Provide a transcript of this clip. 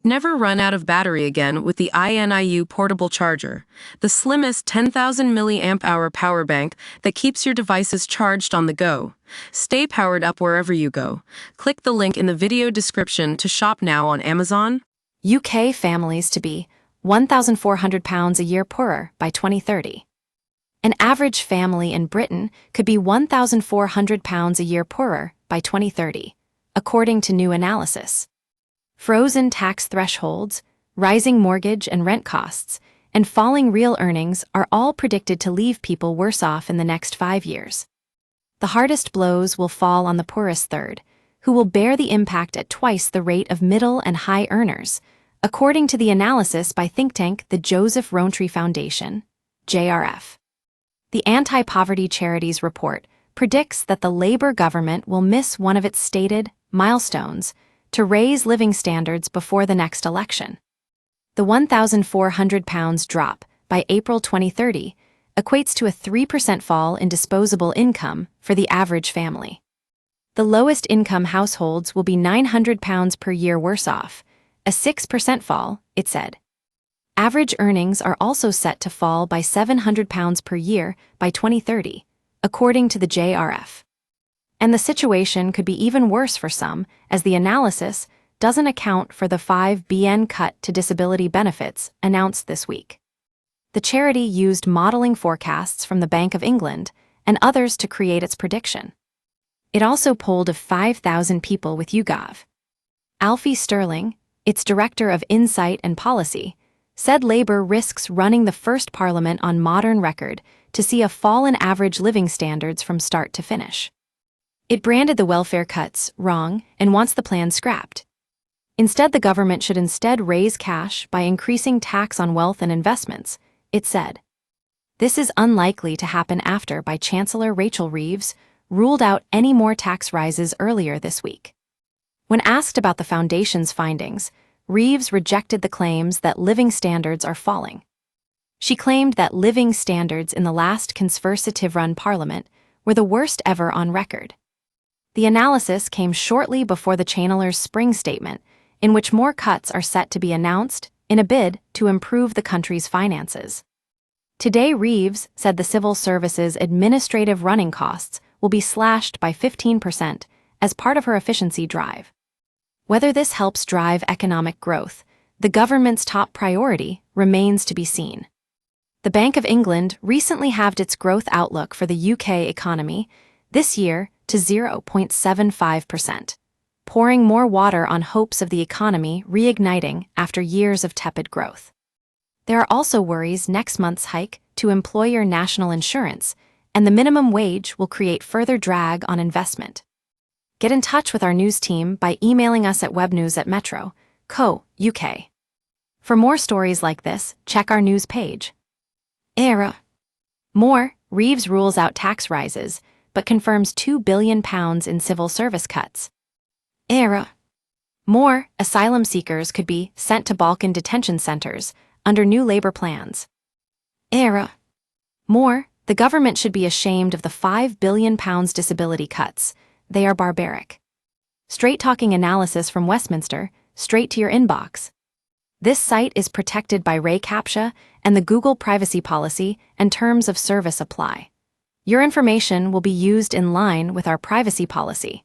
Never run out of battery again with the INIU portable charger, the slimmest 10,000 milliamp hour power bank that keeps your devices charged on the go. Stay powered up wherever you go. Click the link in the video description to shop now on Amazon. UK families to be 1,400 pounds a year poorer by 2030. An average family in Britain could be 1,400 pounds a year poorer by 2030, according to new analysis. Frozen tax thresholds, rising mortgage and rent costs, and falling real earnings are all predicted to leave people worse off in the next 5 years. The hardest blows will fall on the poorest third, who will bear the impact at twice the rate of middle and high earners, according to the analysis by think tank the Joseph Rowntree Foundation, JRF. The Anti-Poverty Charities report predicts that the Labour government will miss one of its stated milestones to raise living standards before the next election. The 1,400 pounds drop by April 2030 equates to a 3% fall in disposable income for the average family. The lowest income households will be 900 pounds per year worse off, a 6% fall, it said. Average earnings are also set to fall by 700 pounds per year by 2030, according to the JRF. And the situation could be even worse for some, as the analysis doesn't account for the 5% cut to disability benefits announced this week. The charity used modeling forecasts from the Bank of England and others to create its prediction. It also polled of 5,000 people with YouGov. Alfie Sterling, its director of Insight and Policy, said Labour risks running the first parliament on modern record to see a fall in average living standards from start to finish. It branded the welfare cuts wrong and wants the plan scrapped. Instead, the government should raise cash by increasing tax on wealth and investments, it said. This is unlikely to happen after by Chancellor Rachel Reeves ruled out any more tax rises earlier this week. When asked about the foundation's findings, Reeves rejected the claims that living standards are falling. She claimed that living standards in the last Conservative-run parliament were the worst ever on record. The analysis came shortly before the Chancellor's spring statement, in which more cuts are set to be announced in a bid to improve the country's finances. Today, Reeves said the civil service's administrative running costs will be slashed by 15% as part of her efficiency drive. Whether this helps drive economic growth, the government's top priority remains to be seen. The Bank of England recently halved its growth outlook for the UK economy this year to 0.75%, pouring more water on hopes of the economy reigniting after years of tepid growth. There are also worries next month's hike to employer national insurance and the minimum wage will create further drag on investment. Get in touch with our news team by emailing us at webnews@metro.co.uk. For more stories like this, check our news page. More, Reeves rules out tax rises, but confirms £2 billion in civil service cuts. More, asylum seekers could be sent to Balkan detention centers under new Labour plans. More, the government should be ashamed of the £5 billion disability cuts. They are barbaric. Straight-talking analysis from Westminster, straight to your inbox. This site is protected by RAI-CAPTCHA and the Google privacy policy and terms of service apply. Your information will be used in line with our privacy policy.